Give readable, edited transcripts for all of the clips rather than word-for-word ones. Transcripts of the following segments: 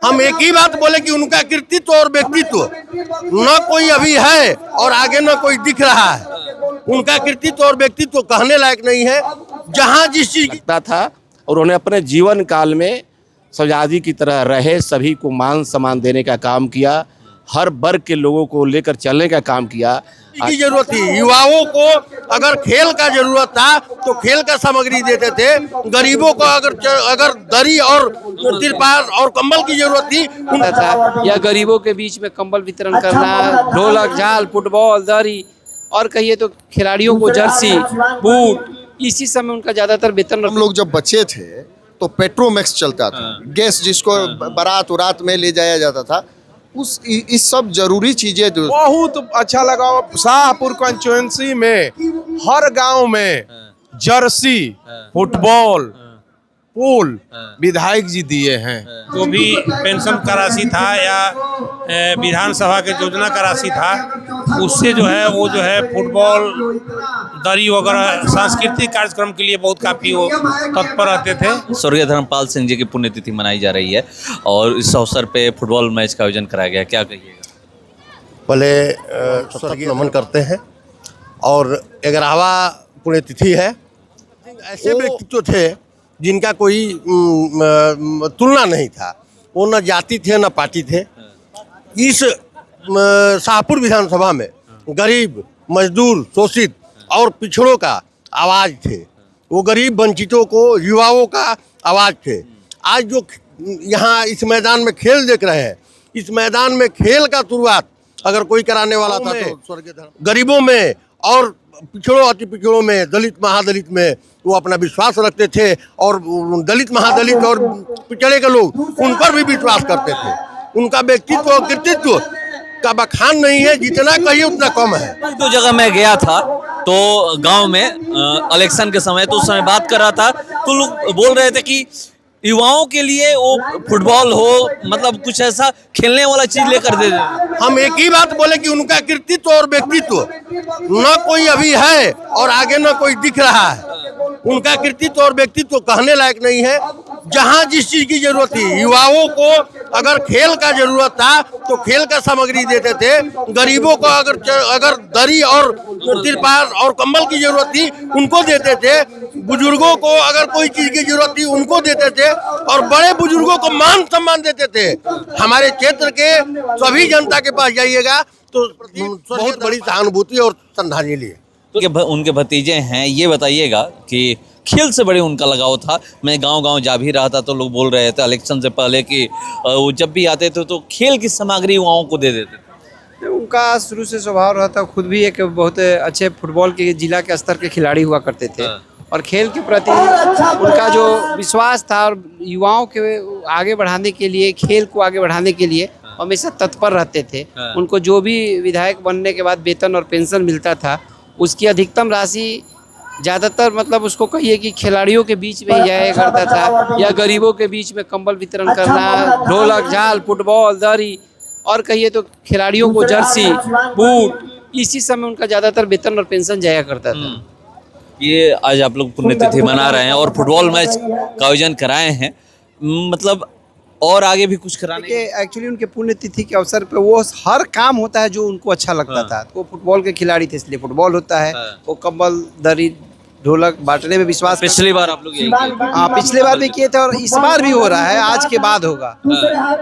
हम एक ही बात बोले कि उनका कृतित्व और व्यक्तित्व न कोई अभी है और आगे न कोई दिख रहा है। उनका कृतित्व और व्यक्तित्व कहने लायक नहीं है। जहां जिस चीज लगता था और उन्होंने अपने जीवन काल में सजादी की तरह रहे, सभी को मान सम्मान देने का काम किया, हर वर्ग के लोगों को लेकर चलने का काम किया। की जरूरत थी, युवाओं को अगर खेल का जरूरत था तो खेल का सामग्री देते थे। गरीबों को अगर दरी और तिरपाल और कंबल की जरूरत थी था, या गरीबों के बीच में कंबल वितरण करना, ढोलक झाल फुटबॉल दरी, और कहिए तो खिलाड़ियों को जर्सी बूट, इसी समय उनका ज्यादातर वेतन। हम लोग जब बच्चे थे तो पेट्रोमैक्स चलता था, गैस जिसको बारात उरात में ले जाया जाता था, इस सब जरूरी चीजें बहुत अच्छा लगा। शाहपुर कंस्टिट्यूएंसी में हर गांव में जर्सी फुटबॉल पोल विधायक जी दिए हैं। जो भी पेंशन का राशि था या विधानसभा के योजना का राशि था, उससे जो है वो जो है फुटबॉल दरी वगैरह सांस्कृतिक कार्यक्रम के लिए बहुत काफ़ी वो तत्पर रहते थे। स्वर्गीय धर्मपाल सिंह जी की पुण्यतिथि मनाई जा रही है और इस अवसर पे फुटबॉल मैच का आयोजन कराया गया, क्या कहिएगा? पहले स्वर्गीय नमन करते हैं और 11वां पुण्यतिथि है। ऐसे व्यक्तित्व थे जिनका कोई तुलना नहीं था। वो न जाति थे न पार्टी थे। इस शाहपुर विधानसभा में गरीब, मजदूर, शोषित और पिछड़ों का आवाज़ थे। वो गरीब वंचितों को, युवाओं का आवाज़ थे। आज जो यहाँ इस मैदान में खेल देख रहे हैं, इस मैदान में खेल का शुरुआत अगर कोई कराने वाला था तो गरीबों में और पिछड़ों, अति पिछड़ों में, दलित महादलित में वो अपना विश्वास रखते थे और दलित महादलित और पिछड़े के लोग उन पर भी विश्वास करते थे। उनका व्यक्तित्व और कृतित्व का बखान नहीं है, जितना कहिए उतना कम है। दो जगह मैं गया था तो गांव में इलेक्शन के समय, तो उस समय बात कर रहा था तो लोग बोल रहे थे कि युवाओं के लिए वो फुटबॉल हो, मतलब कुछ ऐसा खेलने वाला चीज लेकर दे दे। हम एक ही बात बोले कि उनका कृतित्व और व्यक्तित्व न कोई अभी है और आगे न कोई दिख रहा है। उनका कृतित्व और व्यक्तित्व कहने लायक नहीं है। जहां जिस चीज की जरूरत थी, युवाओं को अगर खेल का जरूरत था तो खेल का सामग्री देते थे। गरीबों को अगर दरी और तिरपाल और कंबल की जरूरत थी उनको देते थे। बुजुर्गों को अगर कोई चीज की जरूरत थी उनको देते थे और बड़े बुजुर्गों को मान सम्मान देते थे। हमारे क्षेत्र के सभी जनता के पास जाइएगा तो बहुत बड़ी सहानुभूति और श्रद्धांजलि है। उनके भतीजे हैं, ये बताइएगा कि खेल से बड़े उनका लगाव था। मैं गांव-गांव जा भी रहा था तो लोग बोल रहे थे इलेक्शन से पहले कि वो जब भी आते थे तो खेल की सामग्री युवाओं को दे देते थे। उनका शुरू से स्वभाव रहा था, खुद भी एक बहुत अच्छे फुटबॉल के जिला के स्तर के खिलाड़ी हुआ करते थे और खेल के प्रति उनका जो विश्वास था और युवाओं के आगे बढ़ाने के लिए, खेल को आगे बढ़ाने के लिए हमेशा तत्पर रहते थे। उनको जो भी विधायक बनने के बाद वेतन और पेंशन मिलता था, उसकी अधिकतम राशि ज़्यादातर मतलब उसको कहिए कि खिलाड़ियों के बीच में जाया करता था, या गरीबों के बीच में कंबल वितरण करना, ढोलक झाल फुटबॉल दरी, और कहिए तो खिलाड़ियों को जर्सी बूट, इसी समय उनका ज़्यादातर वेतन और पेंशन जाया करता था। ये आज आप लोग पुण्यतिथि मना रहे हैं और फुटबॉल मैच का आयोजन कराए हैं, मतलब और आगे भी कुछ कराने के? एक्चुअली उनके पुण्यतिथि के अवसर पे वो हर काम होता है जो उनको अच्छा लगता था। तो वो फुटबॉल के खिलाड़ी थे इसलिए फुटबॉल होता है। वो कंबल दरी ढोलक बांटने में विश्वास। पिछली बार आप लोग यही किए? हाँ, पिछले बार भी किए थे और इस बार भी हो रहा है, आज के बाद होगा।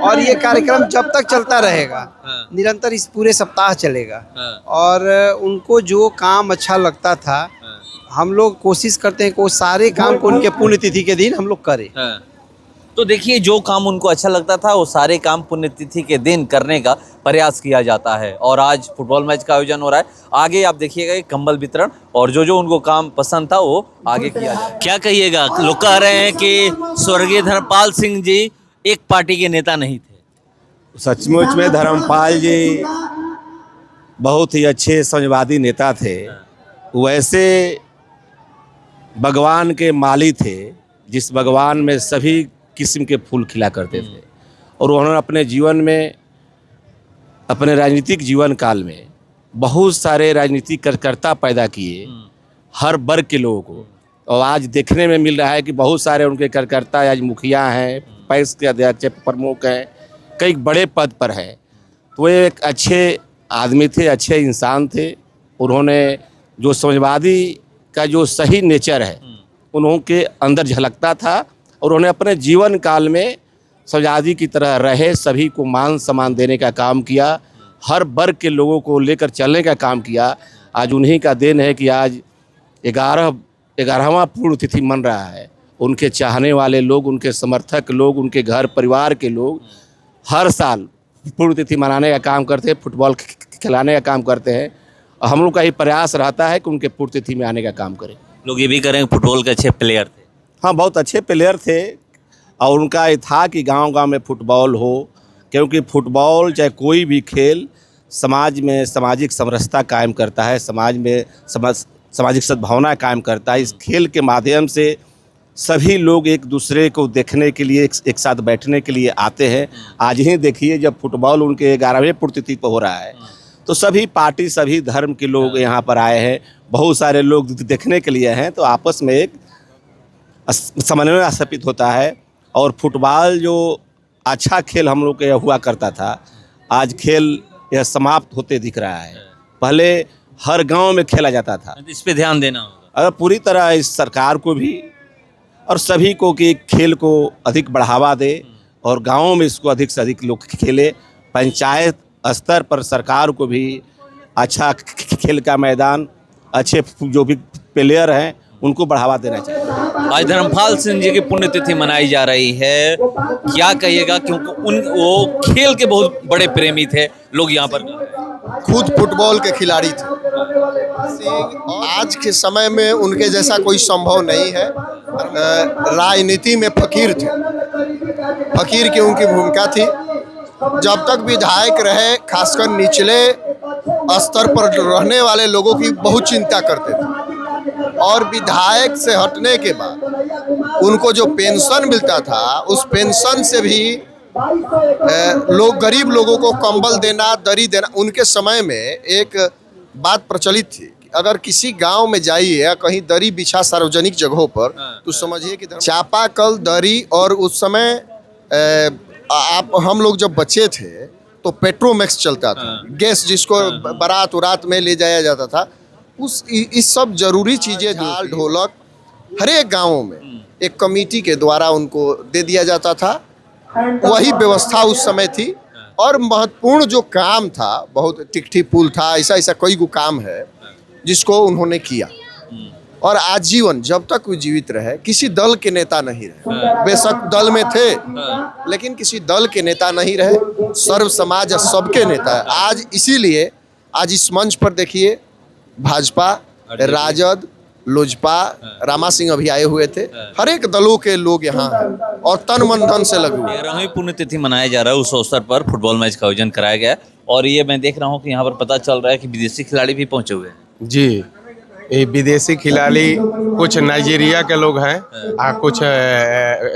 और ये कार्यक्रम जब तक चलता रहेगा, निरंतर इस पूरे सप्ताह चलेगा। और उनको जो काम अच्छा लगता था, हम लोग कोशिश करते हैं कि वो सारे काम को उनके पुण्यतिथि के दिन हम लोग करें। तो देखिए, जो काम उनको अच्छा लगता था वो सारे काम पुण्यतिथि के दिन करने का प्रयास किया जाता है और आज फुटबॉल मैच का आयोजन हो रहा है। आगे आप देखिएगा कंबल वितरण और जो उनको काम पसंद था वो आगे किया जाए। क्या कहिएगा, लोग कह रहे हैं कि स्वर्गीय धर्मपाल सिंह जी एक पार्टी के नेता नहीं थे। सचमुच में धर्मपाल जी बहुत ही अच्छे समझवादी नेता थे। वैसे भगवान के माली थे, जिस भगवान में सभी किस्म के फूल खिला करते थे और उन्होंने अपने जीवन में, अपने राजनीतिक जीवन काल में बहुत सारे राजनीतिक कार्यकर्ता पैदा किए, हर वर्ग के लोगों को। और आज देखने में मिल रहा है कि बहुत सारे उनके कार्यकर्ता आज मुखिया हैं, पैक्स के अध्यक्ष प्रमुख हैं, कई बड़े पद पर है। तो वे एक अच्छे आदमी थे, अच्छे इंसान थे। उन्होंने जो समाजवादी का जो सही नेचर है उनके अंदर झलकता था और उन्होंने अपने जीवन काल में समाजवादी की तरह रहे, सभी को मान सम्मान देने का काम किया, हर वर्ग के लोगों को लेकर चलने का काम किया। आज उन्हीं का देन है कि आज 11वां पुण्यतिथि मन रहा है। उनके चाहने वाले लोग, उनके समर्थक लोग, उनके घर परिवार के लोग हर साल पुण्यतिथि मनाने का काम करते हैं, फुटबॉल खिलाने का काम करते हैं। और हम लोग का ही प्रयास रहता है कि उनके पुण्यतिथि में आने का काम करें। लोग ये भी करें फुटबॉल के अच्छे प्लेयर थे। हाँ, बहुत अच्छे प्लेयर थे और उनका ये था कि गांव-गांव में फुटबॉल हो, क्योंकि फुटबॉल चाहे कोई भी खेल समाज में सामाजिक समरसता कायम करता है, समाज में सामाजिक सद्भावना कायम करता है। इस खेल के माध्यम से सभी लोग एक दूसरे को देखने के लिए, एक साथ बैठने के लिए आते हैं। आज ही देखिए जब फुटबॉल उनके 11वें पुण्यतिथि पर हो रहा है तो सभी पार्टी, सभी धर्म के लोग यहाँ पर आए हैं, बहुत सारे लोग देखने के लिए हैं। तो आपस में एक समन्वय स्थापित होता है और फुटबॉल जो अच्छा खेल हम लोग के हुआ करता था, आज खेल यह समाप्त होते दिख रहा है। पहले हर गांव में खेला जाता था। इस पे ध्यान देना होगा। अगर पूरी तरह इस सरकार को भी और सभी को कि खेल को अधिक बढ़ावा दे और गाँवों में इसको अधिक से अधिक लोग खेले। पंचायत स्तर पर सरकार को भी अच्छा खेल का मैदान, अच्छे जो भी प्लेयर हैं उनको बढ़ावा देना चाहिए। आज धर्मपाल सिंह जी की पुण्यतिथि मनाई जा रही है, क्या कहिएगा? क्योंकि वो खेल के बहुत बड़े प्रेमी थे, लोग यहाँ पर खुद फुटबॉल के खिलाड़ी थे। आज के समय में उनके जैसा कोई संभव नहीं है। राजनीति में फकीर थे, फकीर की उनकी भूमिका थी। जब तक विधायक रहे, खासकर निचले स्तर पर रहने वाले लोगों की बहुत चिंता करते थे और विधायक से हटने के बाद उनको जो पेंशन मिलता था उस पेंशन से भी लोग, गरीब लोगों को कंबल देना, दरी देना। उनके समय में एक बात प्रचलित थी कि अगर किसी गांव में जाइए या कहीं दरी बिछा सार्वजनिक जगहों पर तो समझिए कि चापाकल, दरी। और उस समय हम लोग जब बच्चे थे तो पेट्रोमैक्स चलता था, गैस जिसको बारात उरात में ले जाया जाता था। इस सब जरूरी चीज़ें, झाल ढोलक हर एक गाँव में एक कमेटी के द्वारा उनको दे दिया जाता था। वही व्यवस्था उस समय थी। और महत्वपूर्ण जो काम था, बहुत टिकठी पुल था, ऐसा कई गो काम है जिसको उन्होंने किया। और आजीवन जब तक वो जीवित रहे, किसी दल के नेता नहीं रहे। बेशक दल में थे लेकिन किसी दल के नेता नहीं रहे, सर्व समाज सबके नेता है। आज इसीलिए आज इस मंच पर देखिए भाजपा, राजद, लोजपा, रामा सिंह अभी आए हुए थे। हर एक दलों के लोग यहाँ हैं और तन मन धन से लगे हुए। 13वीं पुण्यतिथि मनाया जा रहा है, उस अवसर पर फुटबॉल मैच का आयोजन कराया गया है। और ये मैं देख रहा हूँ कि यहाँ पर पता चल रहा है कि विदेशी खिलाड़ी भी पहुंचे हुए हैं। जी, ये विदेशी खिलाड़ी कुछ नाइजीरिया के लोग हैं और कुछ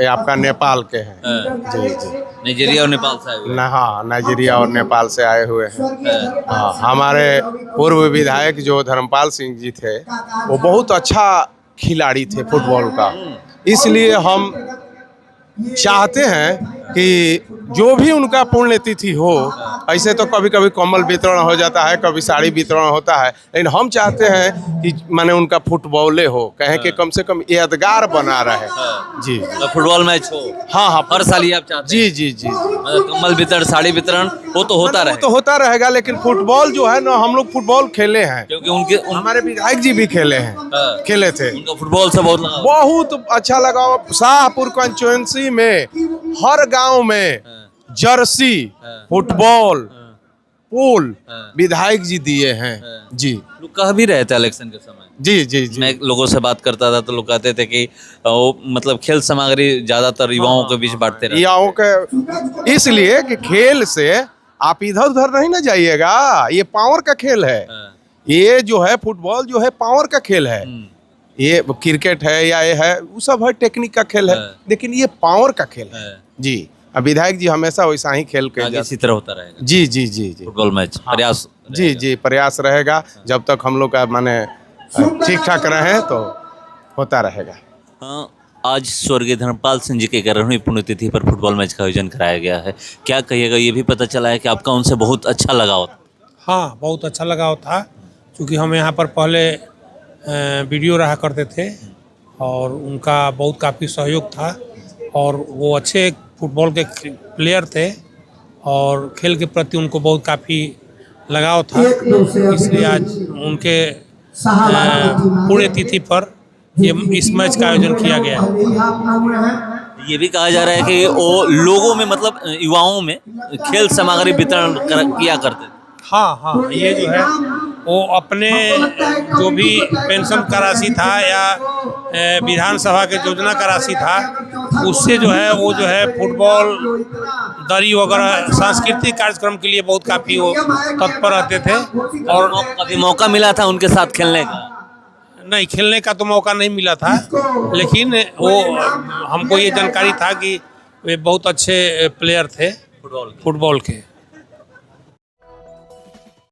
आपका नेपाल के हैं। जी जी, नाइजीरिया और नेपाल से आए हुए हैं। हाँ, नाइजीरिया और नेपाल से आए हुए हैं। हाँ, हमारे पूर्व विधायक जो धर्मपाल सिंह जी थे वो बहुत अच्छा खिलाड़ी थे फुटबॉल का। इसलिए हम चाहते हैं कि जो भी उनका पुण्यतिथि हो, ऐसे तो कभी कभी कम्बल वितरण हो जाता है, कभी साड़ी वितरण होता है, लेकिन हम चाहते हैं कि माने उनका फुटबॉले हो, कहें कि कम से कम यादगार बना रहे। जी, तो फुटबॉल मैच हो। हाँ हाँ, हर साल ही आप चाहते जी जी जी, मतलब कम्बल वितरण, साड़ी वितरण वो तो होता रहे, तो होता रहेगा। लेकिन फुटबॉल जो है ना, हम लोग फुटबॉल खेले हैं, क्योंकि हमारे विधायक जी भी खेले हैं, खेले थे। उनका फुटबॉल से बहुत लगाव। बहुत अच्छा लगा। शाहपुर कंस्टिट्यूएंसी में हर गांव में जर्सी, फुटबॉल, पूल विधायक जी दिए हैं। जी, लोग कह भी रहे थे इलेक्शन के समय। जी जी जी, मैं लोगों से बात करता था तो लोग कहते थे कि वो मतलब खेल सामग्री ज्यादातर युवाओं के बीच बांटते रहे। युवाओं के इसलिए कि खेल से आप इधर उधर नहीं ना जाइएगा। ये पावर का खेल है। ये जो है फुटबॉल जो है पावर का खेल है। ये क्रिकेट है या ये है, वो सब है टेक्निक का खेल है, लेकिन ये पावर का खेल है। जी, अब विधायक जी हमेशा वैसा ही खेल के इसी तरह होता रहेगा। जी जी जी जी, फुटबॉल मैच प्रयास। जी जी, प्रयास रहेगा। जब तक हम लोग का माने ठीक ठाक रहे तो होता रहेगा। आज स्वर्गीय धर्मपाल सिंह जी के 11वीं पुण्यतिथि पर फुटबॉल मैच का आयोजन कराया गया है। क्या कहिएगा, ये भी पता चला है कि आपका उनसे बहुत अच्छा लगाव था। हाँ, बहुत अच्छा लगाव था, क्योंकि हम यहाँ पर पहले वीडियो रहा करते थे और उनका बहुत काफ़ी सहयोग था और वो अच्छे फुटबॉल के प्लेयर थे और खेल के प्रति उनको बहुत काफ़ी लगाव था। इसलिए आज उनके पुण्यतिथि पर इस मैच का आयोजन किया गया है। ये भी कहा जा रहा है कि वो लोगों में मतलब युवाओं में खेल सामग्री वितरण किया करते थे। हाँ हाँ, ये जो है वो अपने जो भी पेंशन का राशि था या विधानसभा के योजना का राशि था, उससे जो है वो जो है फुटबॉल दरी वगैरह सांस्कृतिक कार्यक्रम के लिए बहुत काफ़ी वो तत्पर रहते थे। और कभी मौका मिला था उनके साथ खेलने का? नहीं, खेलने का तो मौका नहीं मिला था, लेकिन वो हमको ये जानकारी था कि वे बहुत अच्छे प्लेयर थे फुटबॉल के।